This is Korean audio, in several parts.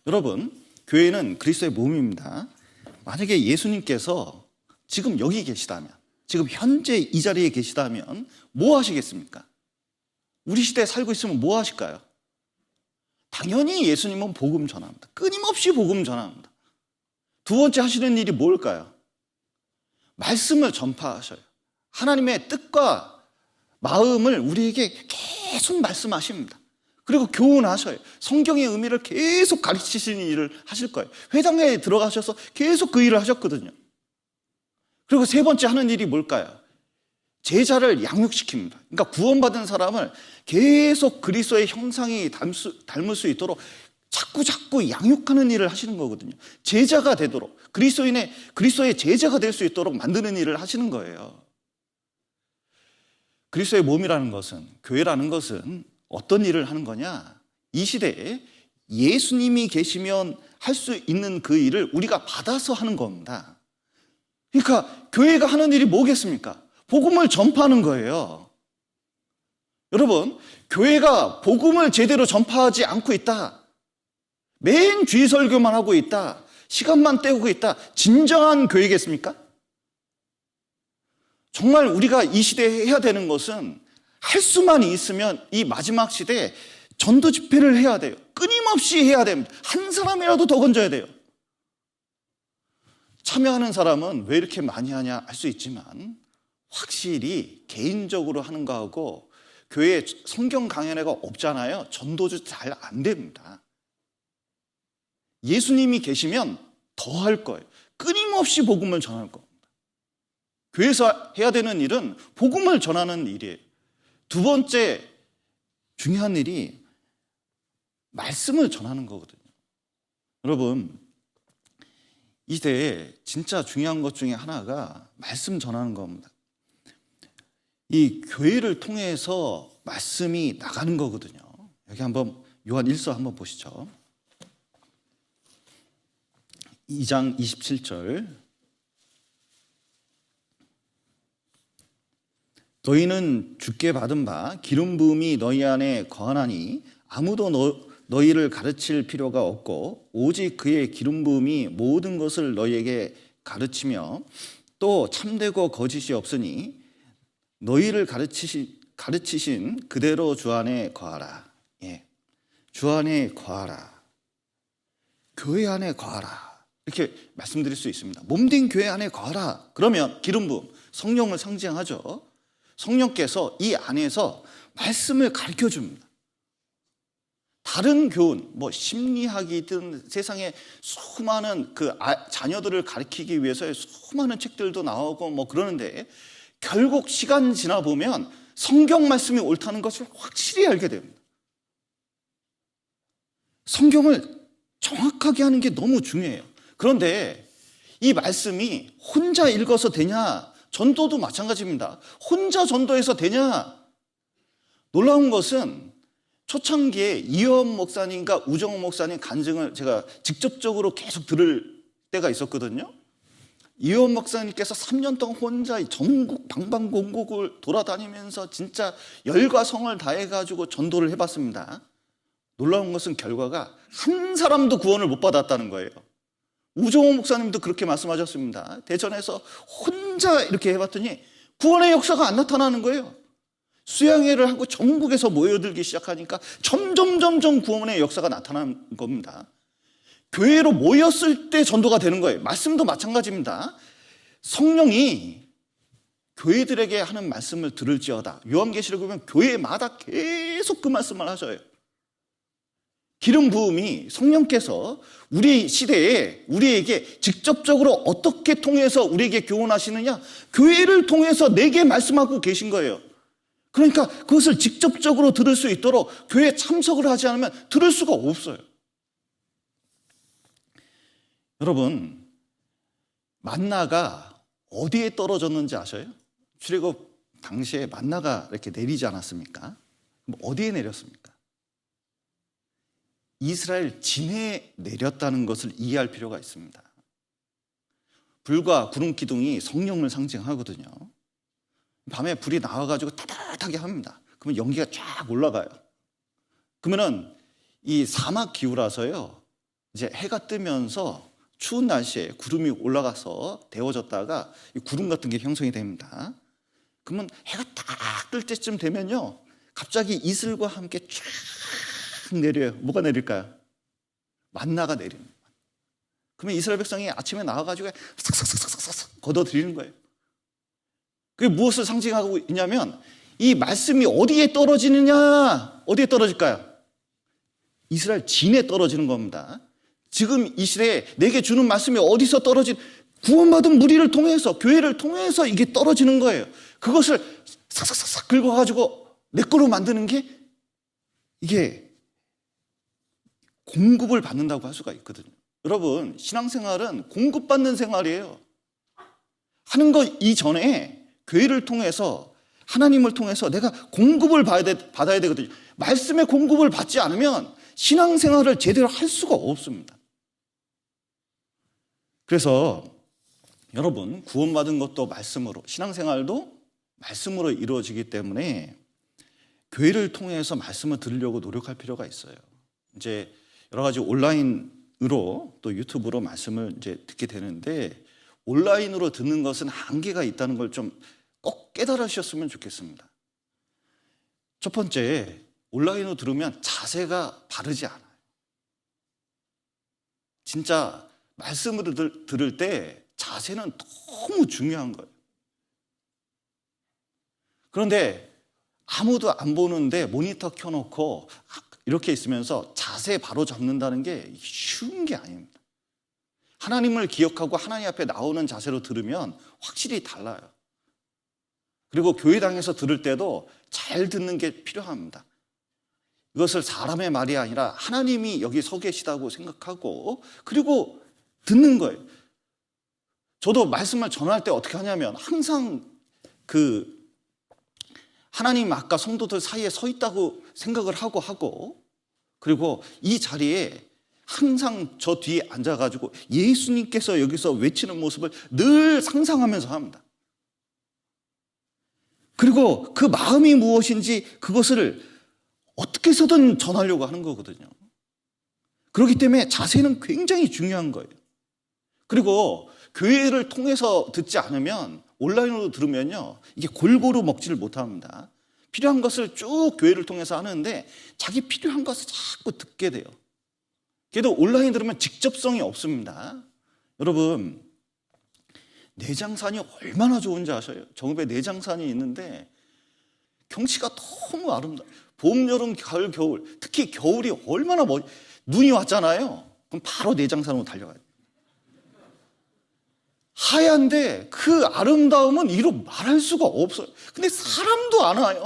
여러분, 교회는 그리스도의 몸입니다. 만약에 예수님께서 지금 여기 계시다면, 지금 현재 이 자리에 계시다면 뭐 하시겠습니까? 우리 시대에 살고 있으면 뭐 하실까요? 당연히 예수님은 복음 전합니다. 끊임없이 복음 전합니다. 두 번째 하시는 일이 뭘까요? 말씀을 전파하셔요. 하나님의 뜻과 마음을 우리에게 계속 말씀하십니다. 그리고 교훈하셔요. 성경의 의미를 계속 가르치시는 일을 하실 거예요. 회당에 들어가셔서 계속 그 일을 하셨거든요. 그리고 세 번째 하는 일이 뭘까요? 제자를 양육시킵니다. 그러니까 구원받은 사람을 계속 그리스도의 형상이 닮을 수 있도록 자꾸 양육하는 일을 하시는 거거든요. 제자가 되도록, 그리스도의 제자가 될 수 있도록 만드는 일을 하시는 거예요. 그리스도의 몸이라는 것은, 교회라는 것은 어떤 일을 하는 거냐? 이 시대에 예수님이 계시면 할 수 있는 그 일을 우리가 받아서 하는 겁니다. 그러니까 교회가 하는 일이 뭐겠습니까? 복음을 전파하는 거예요. 여러분, 교회가 복음을 제대로 전파하지 않고 있다, 맨 주의 설교만 하고 있다, 시간만 때우고 있다, 진정한 교회겠습니까? 정말 우리가 이 시대에 해야 되는 것은 할 수만 있으면 이 마지막 시대에 전도 집회를 해야 돼요. 끊임없이 해야 됩니다. 한 사람이라도 더 건져야 돼요. 참여하는 사람은 왜 이렇게 많이 하냐 할 수 있지만, 확실히 개인적으로 하는 거하고 교회에 성경 강연회가 없잖아요. 전도도 잘 안 됩니다. 예수님이 계시면 더 할 거예요. 끊임없이 복음을 전할 겁니다. 교회에서 해야 되는 일은 복음을 전하는 일이에요. 두 번째 중요한 일이 말씀을 전하는 거거든요. 여러분, 이 시대에 진짜 중요한 것 중에 하나가 말씀 전하는 겁니다. 이 교회를 통해서 말씀이 나가는 거거든요. 여기 한번 요한 1서 한번 보시죠. 2장 27절. 너희는 주께 받은 바 기름 부음이 너희 안에 거하나니 아무도 너희를 가르칠 필요가 없고 오직 그의 기름 부음이 모든 것을 너희에게 가르치며 또 참되고 거짓이 없으니 너희를 가르치신 그대로 주 안에 거하라. 예, 주 안에 거하라. 교회 안에 거하라. 이렇게 말씀드릴 수 있습니다. 몸된 교회 안에 거하라. 그러면 기름 부음, 성령을 상징하죠. 성령께서 이 안에서 말씀을 가르쳐 줍니다. 다른 교훈, 뭐 심리학이든 세상에 수많은 자녀들을 가르치기 위해서의 수많은 책들도 나오고 뭐 그러는데, 결국 시간 지나 보면 성경 말씀이 옳다는 것을 확실히 알게 됩니다. 성경을 정확하게 하는 게 너무 중요해요. 그런데 이 말씀이 혼자 읽어서 되냐? 전도도 마찬가지입니다. 혼자 전도해서 되냐? 놀라운 것은 초창기에 이현 목사님과 우정호 목사님 간증을 제가 직접적으로 계속 들을 때가 있었거든요. 이현 목사님께서 3년 동안 혼자 전국 방방곡곡을 돌아다니면서 진짜 열과 성을 다해가지고 전도를 해봤습니다. 놀라운 것은 결과가 한 사람도 구원을 못 받았다는 거예요. 우정호 목사님도 그렇게 말씀하셨습니다. 대전에서 혼자 이렇게 해봤더니 구원의 역사가 안 나타나는 거예요. 수양회를 하고 전국에서 모여들기 시작하니까 점점 구원의 역사가 나타나는 겁니다. 교회로 모였을 때 전도가 되는 거예요. 말씀도 마찬가지입니다. 성령이 교회들에게 하는 말씀을 들을지어다. 요한계시록 보면 교회마다 계속 그 말씀을 하셔요. 기름 부음이 성령께서 우리 시대에 우리에게 직접적으로 어떻게 통해서 우리에게 교훈하시느냐? 교회를 통해서 내게 말씀하고 계신 거예요. 그러니까 그것을 직접적으로 들을 수 있도록 교회에 참석을 하지 않으면 들을 수가 없어요. 여러분, 만나가 어디에 떨어졌는지 아셔요? 출애굽 당시에 만나가 이렇게 내리지 않았습니까? 어디에 내렸습니까? 이스라엘 진해에 내렸다는 것을 이해할 필요가 있습니다. 불과 구름 기둥이 성령을 상징하거든요. 밤에 불이 나와가지고 따뜻하게 합니다. 그러면 연기가 쫙 올라가요. 그러면은 이 사막 기후라서요, 이제 해가 뜨면서 추운 날씨에 구름이 올라가서 데워졌다가 이 구름 같은 게 형성이 됩니다. 그러면 해가 딱 뜰 때쯤 되면요, 갑자기 이슬과 함께 쫙 내려요. 뭐가 내릴까요? 만나가 내리는 거예요. 그러면 이스라엘 백성이 아침에 나와가지고 싹싹싹싹싹 걷어들이는 거예요. 그게 무엇을 상징하고 있냐면, 이 말씀이 어디에 떨어지느냐? 어디에 떨어질까요? 이스라엘 진에 떨어지는 겁니다. 지금 이 시대에 내게 주는 말씀이 어디서 구원받은 무리를 통해서, 교회를 통해서 이게 떨어지는 거예요. 그것을 싹싹싹싹 긁어가지고 내 거로 만드는 게, 이게 공급을 받는다고 할 수가 있거든요. 여러분, 신앙생활은 공급받는 생활이에요. 하는 거 이전에 교회를 통해서, 하나님을 통해서 내가 공급을 받아야 되거든요. 말씀의 공급을 받지 않으면 신앙생활을 제대로 할 수가 없습니다. 그래서 여러분, 구원받은 것도 말씀으로, 신앙생활도 말씀으로 이루어지기 때문에 교회를 통해서 말씀을 들으려고 노력할 필요가 있어요. 이제 여러 가지 온라인으로 또 유튜브로 말씀을 이제 듣게 되는데, 온라인으로 듣는 것은 한계가 있다는 걸 좀 꼭 깨달으셨으면 좋겠습니다. 첫 번째, 온라인으로 들으면 자세가 바르지 않아요. 진짜 말씀을 들을 때 자세는 너무 중요한 거예요. 그런데 아무도 안 보는데 모니터 켜놓고 이렇게 있으면서 자세 바로 잡는다는 게 쉬운 게 아닙니다. 하나님을 기억하고 하나님 앞에 나오는 자세로 들으면 확실히 달라요. 그리고 교회당에서 들을 때도 잘 듣는 게 필요합니다. 이것을 사람의 말이 아니라 하나님이 여기 서 계시다고 생각하고, 그리고 듣는 거예요. 저도 말씀을 전할 때 어떻게 하냐면, 항상 하나님 아까 성도들 사이에 서 있다고 생각을 하고, 그리고 이 자리에 항상 저 뒤에 앉아가지고 예수님께서 여기서 외치는 모습을 늘 상상하면서 합니다. 그리고 그 마음이 무엇인지 그것을 어떻게 해서든 전하려고 하는 거거든요. 그렇기 때문에 자세는 굉장히 중요한 거예요. 그리고 교회를 통해서 듣지 않으면, 온라인으로 들으면요, 이게 골고루 먹지를 못합니다. 필요한 것을 쭉 교회를 통해서 하는데 자기 필요한 것을 자꾸 듣게 돼요. 그래도 온라인 들으면 직접성이 없습니다. 여러분, 내장산이 얼마나 좋은지 아셔요? 정읍에 내장산이 있는데 경치가 너무 아름다워요. 봄, 여름, 가을, 겨울, 특히 겨울이 얼마나 눈이 왔잖아요. 그럼 바로 내장산으로 달려가요. 하얀데 그 아름다움은 이루 말할 수가 없어요. 근데 사람도 안 와요.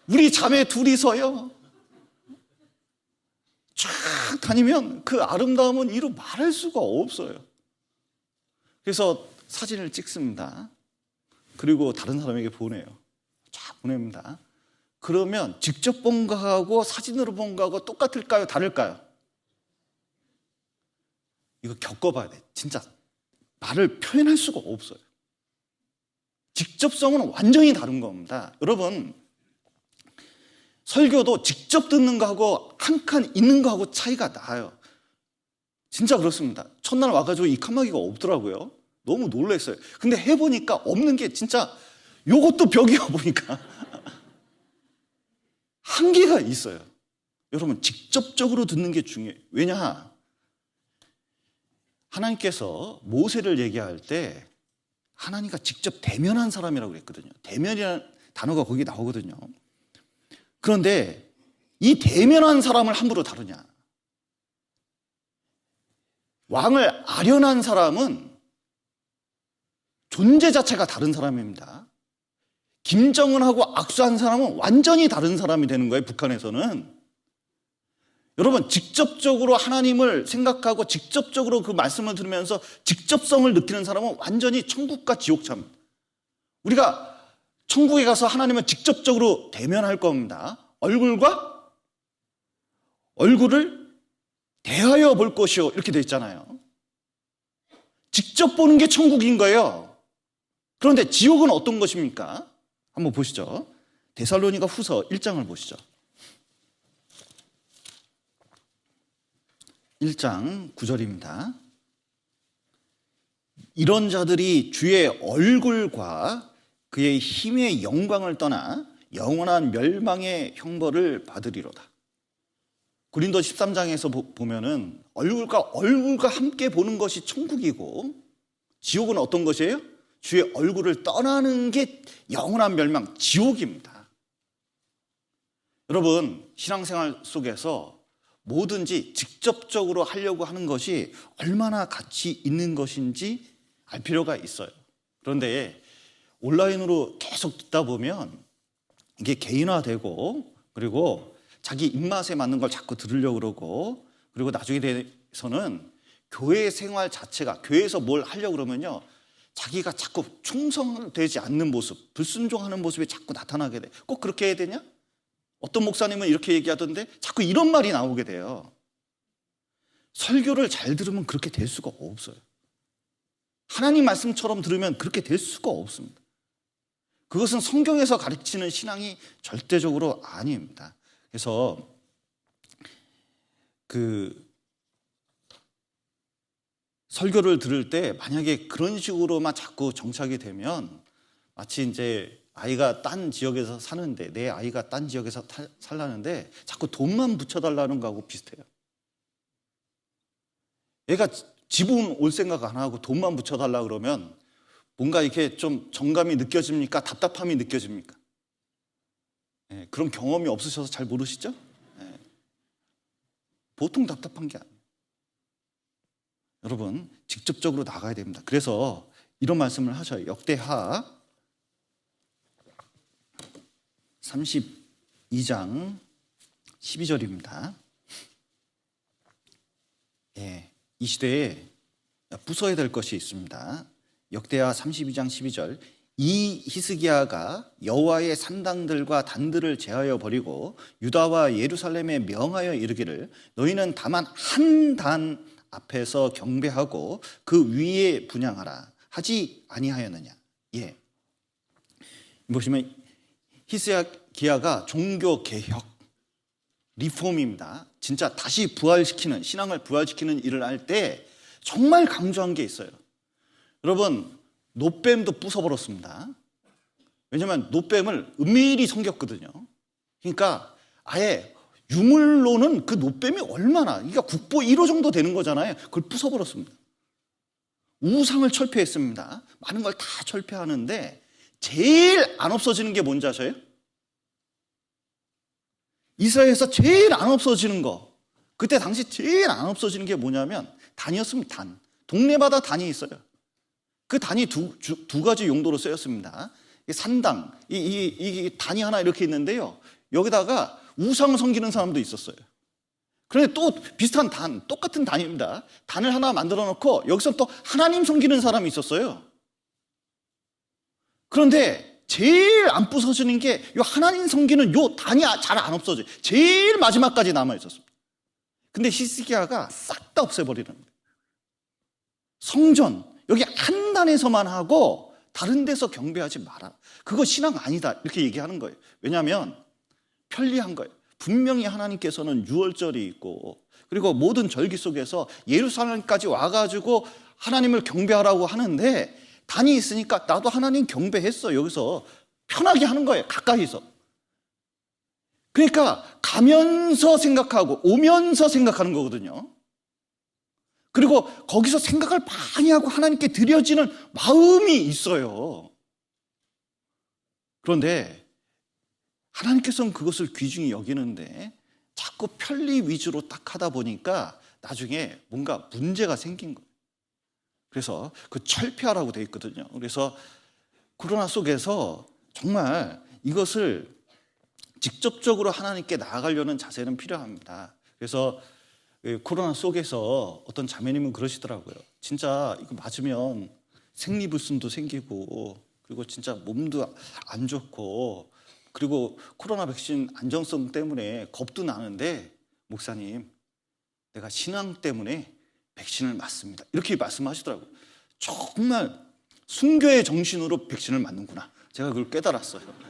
우리 자매 둘이서요, 쫙 다니면 그 아름다움은 이루 말할 수가 없어요. 그래서 사진을 찍습니다. 그리고 다른 사람에게 보내요. 쫙 보냅니다. 그러면 직접 본 거하고 사진으로 본 거하고 똑같을까요? 다를까요? 이거 겪어봐야 돼. 진짜 말을 표현할 수가 없어요. 직접성은 완전히 다른 겁니다. 여러분, 설교도 직접 듣는 거하고 한 칸 있는 거하고 차이가 나요. 진짜 그렇습니다. 첫날 와가지고 이 칸막이가 없더라고요. 너무 놀랐어요. 근데 해보니까 없는 게 진짜, 요것도 벽이야 보니까 한계가 있어요. 여러분, 직접적으로 듣는 게 중요해요. 왜냐? 하나님께서 모세를 얘기할 때 하나님과 직접 대면한 사람이라고 그랬거든요. 대면이라는 단어가 거기 나오거든요. 그런데 이 대면한 사람을 함부로 다루냐? 왕을 아련한 사람은 존재 자체가 다른 사람입니다. 김정은하고 악수한 사람은 완전히 다른 사람이 되는 거예요, 북한에서는. 여러분, 직접적으로 하나님을 생각하고 직접적으로 그 말씀을 들으면서 직접성을 느끼는 사람은 완전히 천국과 지옥차입니다. 우리가 천국에 가서 하나님을 직접적으로 대면할 겁니다. 얼굴과 얼굴을 대하여 볼 것이요, 이렇게 돼 있잖아요. 직접 보는 게 천국인 거예요. 그런데 지옥은 어떤 것입니까? 한번 보시죠. 데살로니가 후서 1장을 보시죠. 1장 9절입니다. 이런 자들이 주의 얼굴과 그의 힘의 영광을 떠나 영원한 멸망의 형벌을 받으리로다. 고린도 13장에서 보면은 얼굴과 함께 보는 것이 천국이고, 지옥은 어떤 것이에요? 주의 얼굴을 떠나는 게 영원한 멸망, 지옥입니다. 여러분, 신앙생활 속에서 뭐든지 직접적으로 하려고 하는 것이 얼마나 가치 있는 것인지 알 필요가 있어요. 그런데 온라인으로 계속 듣다 보면 이게 개인화되고, 그리고 자기 입맛에 맞는 걸 자꾸 들으려고 그러고, 그리고 나중에 대해서는 교회 생활 자체가, 교회에서 뭘 하려고 그러면요, 자기가 자꾸 충성되지 않는 모습, 불순종하는 모습이 자꾸 나타나게 돼. 꼭 그렇게 해야 되냐? 어떤 목사님은 이렇게 얘기하던데 자꾸 이런 말이 나오게 돼요. 설교를 잘 들으면 그렇게 될 수가 없어요. 하나님 말씀처럼 들으면 그렇게 될 수가 없습니다. 그것은 성경에서 가르치는 신앙이 절대적으로 아닙니다. 그래서 설교를 들을 때 만약에 그런 식으로만 자꾸 정착이 되면, 마치 이제 아이가 딴 지역에서 사는데, 내 아이가 딴 지역에서 살라는데 자꾸 돈만 붙여달라는 거하고 비슷해요. 얘가 지분 올 생각 안 하고 돈만 붙여달라 그러면 뭔가 이렇게 좀 정감이 느껴집니까? 답답함이 느껴집니까? 네, 그런 경험이 없으셔서 잘 모르시죠? 네. 보통 답답한 게 아니에요. 여러분, 직접적으로 나가야 됩니다. 그래서 이런 말씀을 하셔요. 역대하 32장 12절입니다. 예, 이 시대에 부숴야 될 것이 있습니다. 역대하 32장 12절. 이 히스기야가 여호와의 산당들과 단들을 제하여 버리고 유다와 예루살렘에 명하여 이르기를, 너희는 다만 한 단 앞에서 경배하고 그 위에 분향하라 하지 아니하였느냐. 예, 보시면 히스기야가 종교 개혁, 리폼입니다. 진짜 다시 부활시키는, 신앙을 부활시키는 일을 할 때 정말 강조한 게 있어요. 여러분, 노뱀도 부숴버렸습니다. 왜냐하면 노뱀을 은밀히 섬겼거든요. 그러니까 아예 유물로는 그 노뱀이 얼마나, 그러니까 국보 1호 정도 되는 거잖아요. 그걸 부숴버렸습니다. 우상을 철폐했습니다. 많은 걸 다 철폐하는데 제일 안 없어지는 게 뭔지 아세요? 이스라엘에서 제일 안 없어지는 거, 그때 당시 제일 안 없어지는 게 뭐냐면 단이었습니다. 단. 동네마다 단이 있어요. 그 단이 두 가지 용도로 쓰였습니다. 산당, 이 단이 하나 이렇게 있는데요, 여기다가 우상을 섬기는 사람도 있었어요. 그런데 또 비슷한 단, 똑같은 단입니다. 단을 하나 만들어 놓고 여기서 또 하나님 섬기는 사람이 있었어요. 그런데 제일 안 부서지는 게 이 하나님 섬기는 요 단이 잘 안 없어져요. 제일 마지막까지 남아 있었습니다. 근데 히스기야가 싹 다 없애버리는 거예요. 성전, 여기 한 단에서만 하고 다른 데서 경배하지 마라. 그거 신앙 아니다. 이렇게 얘기하는 거예요. 왜냐하면 편리한 거예요. 분명히 하나님께서는 유월절이 있고, 그리고 모든 절기 속에서 예루살렘까지 와가지고 하나님을 경배하라고 하는데, 단이 있으니까 나도 하나님 경배했어. 여기서 편하게 하는 거예요. 가까이서. 그러니까 가면서 생각하고 오면서 생각하는 거거든요. 그리고 거기서 생각을 많이 하고 하나님께 드려지는 마음이 있어요. 그런데 하나님께서는 그것을 귀중히 여기는데 자꾸 편리 위주로 딱 하다 보니까 나중에 뭔가 문제가 생긴 거예요. 그래서 그 철폐하라고 되어 있거든요. 그래서 코로나 속에서 정말 이것을 직접적으로 하나님께 나아가려는 자세는 필요합니다. 그래서 코로나 속에서 어떤 자매님은 그러시더라고요. 진짜 이거 맞으면 생리불순도 생기고, 그리고 진짜 몸도 안 좋고, 그리고 코로나 백신 안정성 때문에 겁도 나는데, 목사님, 내가 신앙 때문에 백신을 맞습니다. 이렇게 말씀하시더라고요. 정말 순교의 정신으로 백신을 맞는구나. 제가 그걸 깨달았어요.